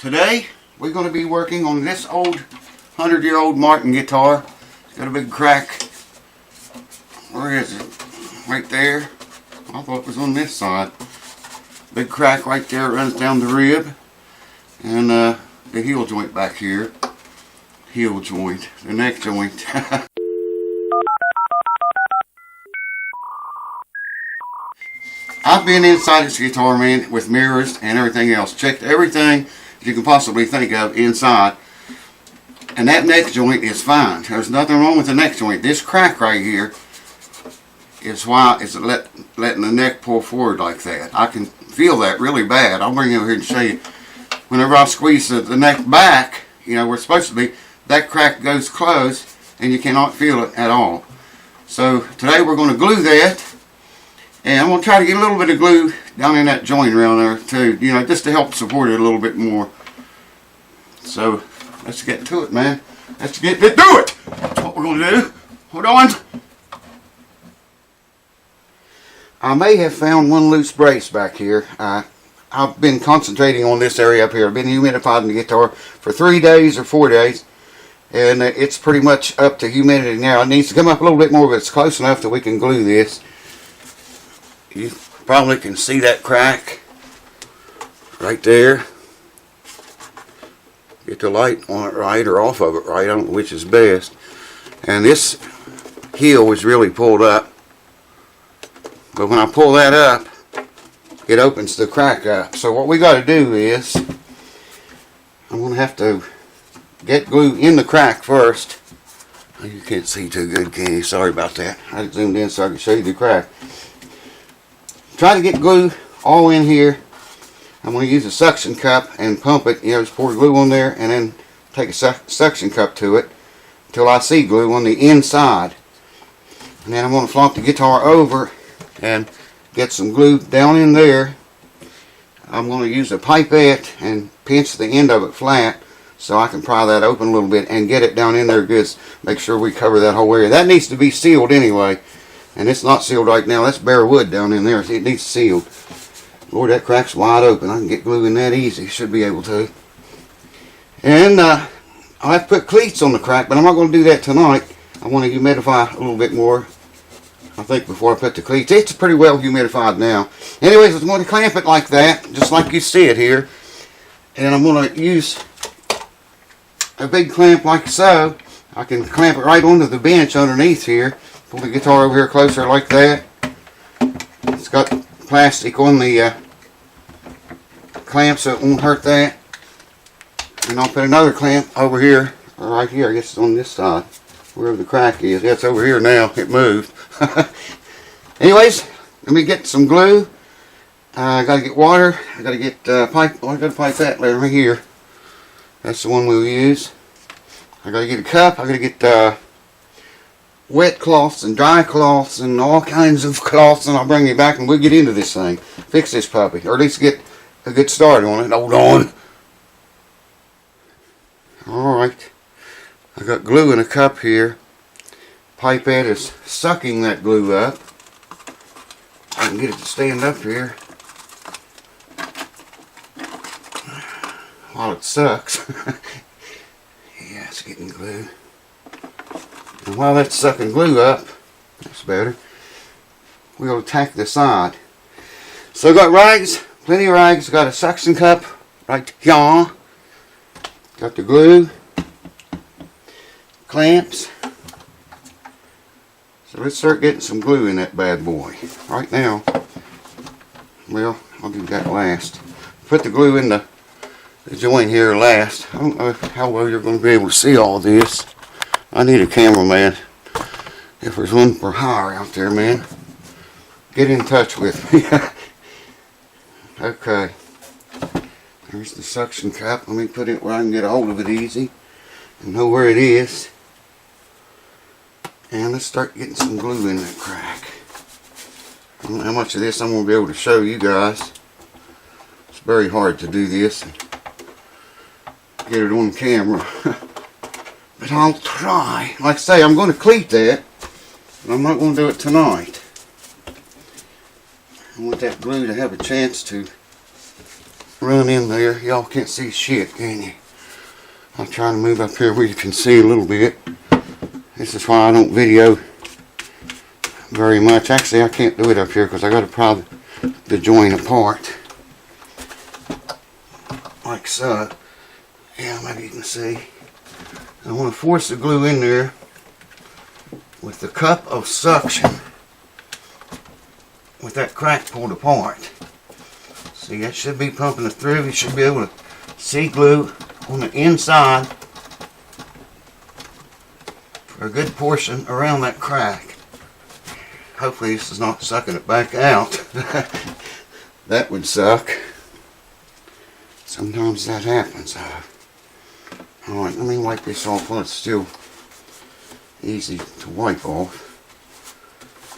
Today we're going to be working on this old 100-year-old Martin guitar. It's got a big crack. Where is it? Right there. I thought it was on this side. Big crack right there, runs down the rib. And the heel joint back here. Heel joint. The neck joint. I've been inside this guitar, man, with mirrors and everything else. Checked everything you can possibly think of inside. And that neck joint is fine. There's nothing wrong with the neck joint. This crack right here is why it's letting the neck pull forward like that. I can feel that really bad. I'll bring it over here and show you. Whenever I squeeze the neck back, you know, where it's supposed to be, that crack goes closed and you cannot feel it at all. So today we're going to glue that. And I'm going to try to get a little bit of glue down in that joint around there too, you know, just to help support it a little bit more. So let's get to it, man. Let's get to it. That's what we're going to do. Hold on. I may have found one loose brace back here. I've been concentrating on this area up here. I've been humidifying the guitar for 3 days or 4 days. And it's pretty much up to humidity now. It needs to come up a little bit more, but it's close enough that we can glue this. You probably can see that crack right there. Get the light on it right or off of it right. I don't know which is best. And this heel was really pulled up. But when I pull that up, it opens the crack up. So what we got to do is, I'm going to have to get glue in the crack first. You can't see too good, can you? Sorry about that. I zoomed in so I could show you the crack. Try to get glue all in here. I'm going to use a suction cup and pump it. You know, just pour glue on there and then take a suction cup to it until I see glue on the inside. And then I'm going to flop the guitar over and get some glue down in there. I'm going to use a pipette and pinch the end of it flat so I can pry that open a little bit and get it down in there good. Make sure we cover that whole area. That needs to be sealed anyway. And it's not sealed right now. That's bare wood down in there. It needs sealed. Lord, that crack's wide open. I can get glue in that easy. Should be able to. And I'll have to put cleats on the crack, but I'm not going to do that tonight. I want to humidify a little bit more, I think, before I put the cleats. It's pretty well humidified now. Anyways, I'm going to clamp it like that, just like you see it here. And I'm going to use a big clamp like so. I can clamp it right onto the bench underneath here. Pull the guitar over here closer like that. It's got plastic on the clamp so it won't hurt that. And I'll put another clamp over here, or right here, I guess it's on this side, wherever the crack is. Yeah, it's over here now. It moved. Anyways, let me get some glue. I gotta get water. I gotta get pipe. Oh, I got a pipette right here. That's the one we'll use. I gotta get a cup. I gotta get wet cloths and dry cloths and all kinds of cloths, and I'll bring you back and we'll get into this thing. Fix this puppy, or at least get a good start on it. Hold on. Alright. I got glue in a cup here. Pipette is sucking that glue up. I can get it to stand up here while it sucks. Yeah, it's getting glue. And while that's sucking glue up, that's better, we'll tack the side. So I've got rags, plenty of rags. Got a suction cup right here. Got the glue, clamps. So let's start getting some glue in that bad boy. Right now, well, I'll do that last. Put the glue in the joint here last. I don't know how well you're going to be able to see all this. I need a cameraman. If there's one for hire out there, man, get in touch with me. Okay. There's the suction cup. Let me put it where I can get a hold of it easy and know where it is. And let's start getting some glue in that crack. I don't know how much of this I'm going to be able to show you guys. It's very hard to do this and get it on camera. But I'll try. Like I say, I'm going to cleat that, but I'm not going to do it tonight. I want that glue to have a chance to run in there. Y'all can't see shit, can you? I'll try to move up here where you can see a little bit. This is why I don't video very much. Actually, I can't do it up here because I got to pry the joint apart. Like so. Yeah, maybe you can see. I want to force the glue in there with the cup of suction with that crack pulled apart. See, that should be pumping it through. You should be able to see glue on the inside for a good portion around that crack. Hopefully this is not sucking it back out. That would suck. Sometimes that happens. Alright, let me wipe this off while it's still easy to wipe off.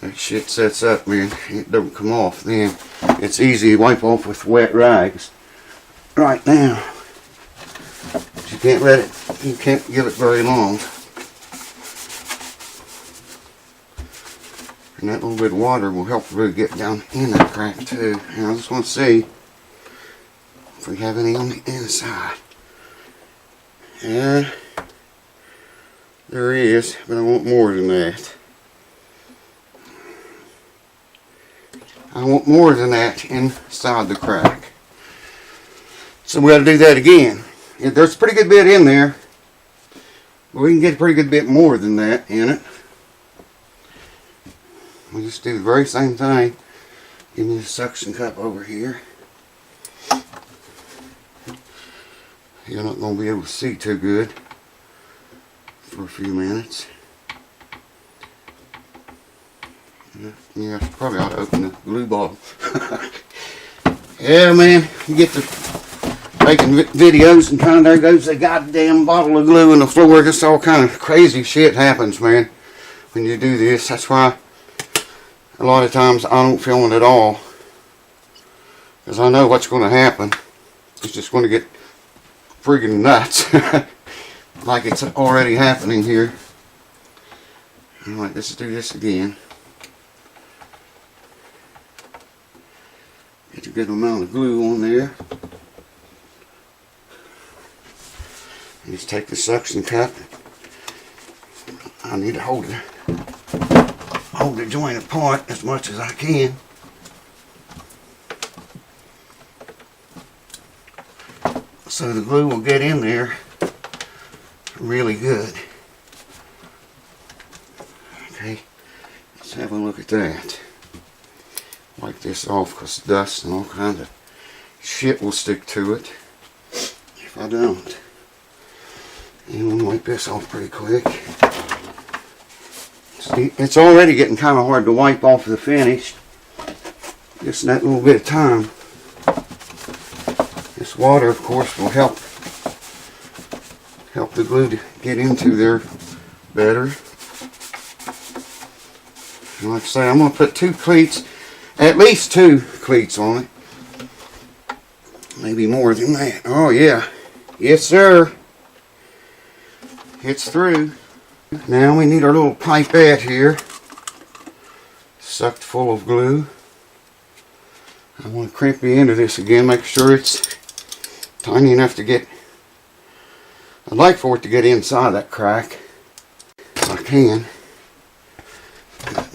That shit sets up, man. It don't come off then. It's easy to wipe off with wet rags. Right now. But you can't let it, you can't give it very long. And that little bit of water will help really get down in that crack too. And I just want to see if we have any on the inside. Yeah, there is, but I want more than that. I want more than that inside the crack. So we got to do that again. There's a pretty good bit in there, but we can get a pretty good bit more than that in it. We just do the very same thing. Give me the suction cup over here. You're not going to be able to see too good for a few minutes. Yeah, I probably ought to open the glue bottle. Yeah, man, you get to making videos and kind of there goes a goddamn bottle of glue in the floor. Just all kind of crazy shit happens, man, when you do this. That's why a lot of times I don't film it at all, because I know what's going to happen. It's just going to get friggin' nuts. Like it's already happening here. Alright, let's do this again. Get a good amount of glue on there. Just take the suction cup. I need to hold the joint apart as much as I can. So the glue will get in there really good. Okay, let's have a look at that. Wipe this off because dust and all kinds of shit will stick to it if I don't. And we'll wipe this off pretty quick. See, it's already getting kind of hard to wipe off the finish. Just in that little bit of time. This water, of course, will help the glue to get into there better. And like I say, I'm going to put two cleats, at least two cleats on it. Maybe more than that. Oh yeah. Yes sir. It's through. Now we need our little pipette here. Sucked full of glue. I want to crimp the end of this again, make sure it's tiny enough to get, I'd like for it to get inside that crack if I can.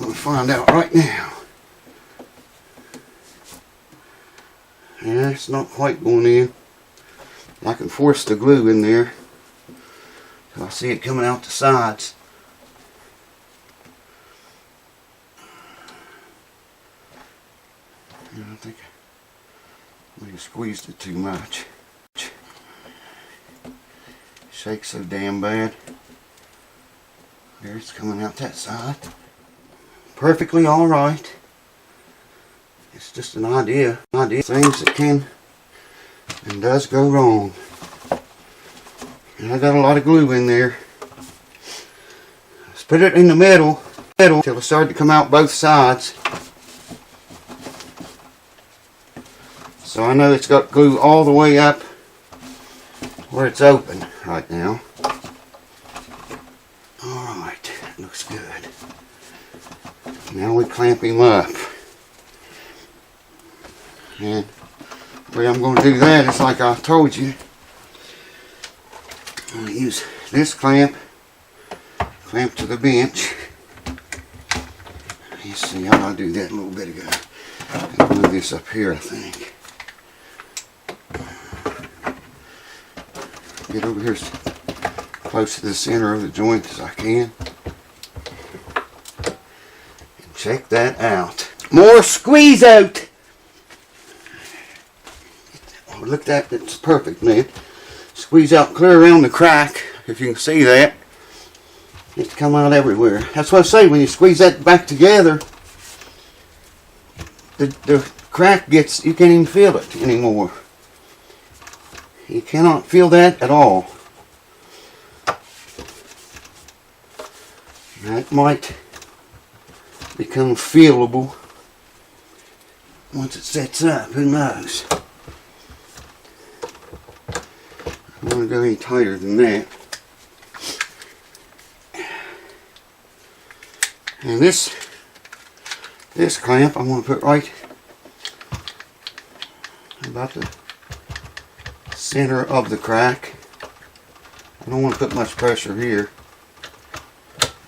We'll find out right now. Yeah, it's not quite going in. I can force the glue in there. So I see it coming out the sides. I think I maybe squeezed it too much. Shakes so damn bad. There, it's coming out that side. Perfectly alright. It's just an idea. Things that can and does go wrong. And I got a lot of glue in there. Let's put it in the middle till it started to come out both sides. So I know it's got glue all the way up where it's open right now. Alright, looks good. Now we clamp him up. And The way I'm going to do that is like I told you. I'm going to use this clamp to the bench. You see how I do that a little bit ago. I'll move this up here, I think. Get over here as close to the center of the joint as I can. And check that out. More squeeze out! Oh, look at that, it's perfect, man. Squeeze out clear around the crack, if you can see that. It's come out everywhere. That's what I say, when you squeeze that back together, the crack gets, you can't even feel it anymore. You cannot feel that at all. That might become feelable once it sets up, who knows. I don't want to go any tighter than that. And this clamp I'm going to put right about the center of the crack. I don't want to put much pressure here.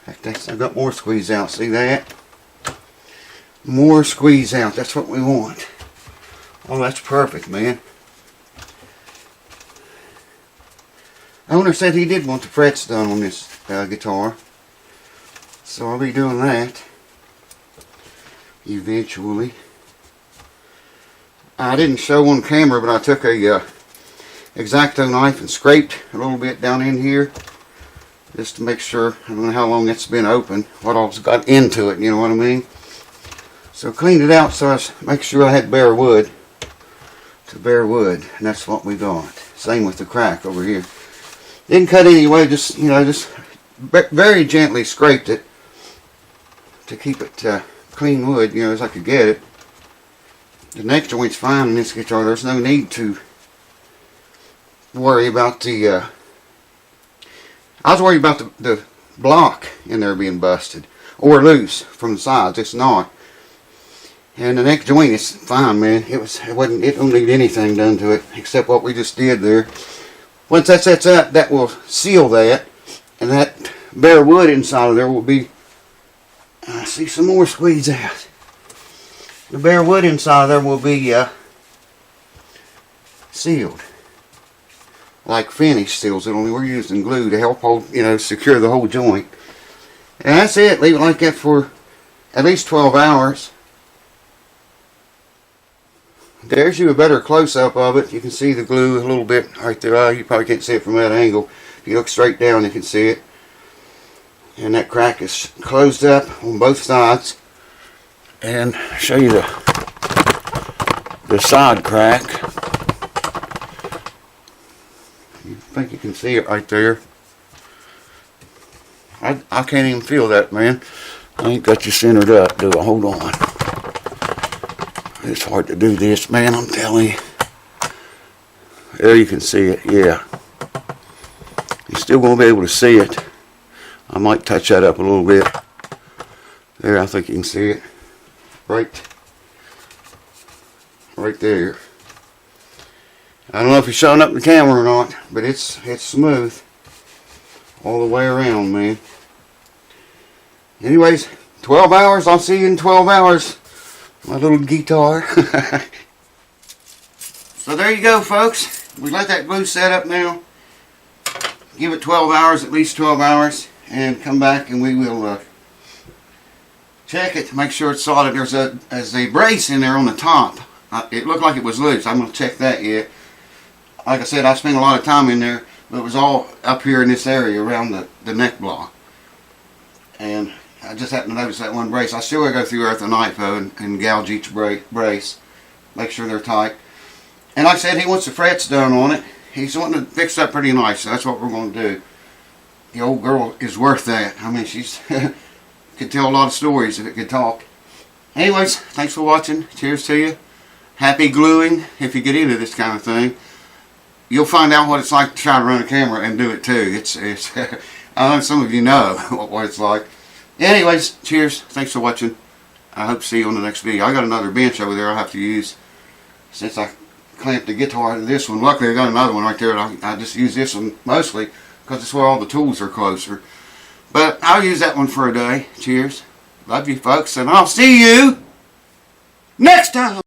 In fact, I've got more squeeze out. See that? More squeeze out. That's what we want. Oh, that's perfect, man. Owner said he did want the frets done on this guitar. So I'll be doing that eventually. I didn't show on camera, but I took a X-Acto knife and scraped a little bit down in here just to make sure. I don't know how long it's been open, what all's got into it, you know what I mean? So cleaned it out so I make sure I had bare wood to bare wood, and that's what we got. Same with the crack over here. Didn't cut anyway, just, you know, just very gently scraped it to keep it clean wood, you know, as I could get it. The neck joint's fine in this guitar. There's no need to worry about the I was worried about the block in there being busted or loose from the sides. It's not. And the neck joint is fine, man. It don't need anything done to it except what we just did there. Once that sets up, that will seal that, and that bare wood inside of there will be, I see some more squeeze out. The bare wood inside of there will be sealed, like finish seals. We're using glue to help hold, you know, secure the whole joint. And that's it. Leave it like that for at least 12 hours. There's you a better close-up of it. You can see the glue a little bit right there. You probably can't see it from that angle. If you look straight down, you can see it. And that crack is closed up on both sides. And I'll show you the side crack. I think you can see it right there. I can't even feel that, man. I ain't got you centered up, do I? Hold on. It's hard to do this, man, I'm telling you. There you can see it, yeah. You're still going to be able to see it. I might touch that up a little bit. There, I think you can see it. Right there. I don't know if it's showing up in the camera or not, but it's smooth all the way around, man. Anyways, 12 hours. I'll see you in 12 hours. My little guitar. So there you go, folks. We let that glue set up now. Give it 12 hours, at least 12 hours, and come back and we will check it to make sure it's solid. There's a brace in there on the top. It looked like it was loose. I'm going to check that yet. Like I said, I spent a lot of time in there, but it was all up here in this area around the neck block. And I just happened to notice that one brace. I still got to go through there with a knife though and gouge each brace. Make sure they're tight. And like I said, he wants the frets done on it. He's wanting to fix that pretty nice, so that's what we're going to do. The old girl is worth that. I mean, she's could tell a lot of stories if it could talk. Anyways, thanks for watching. Cheers to you. Happy gluing. If you get into this kind of thing, you'll find out what it's like to try to run a camera and do it too. It's I know some of you know what it's like. Anyways, cheers. Thanks for watching. I hope to see you on the next video. I got another bench over there I have to use since I clamp the guitar to this one. Luckily I got another one right there. I just use this one mostly because it's where all the tools are closer. But I'll use that one for a day. Cheers. Love you folks, and I'll see you next time.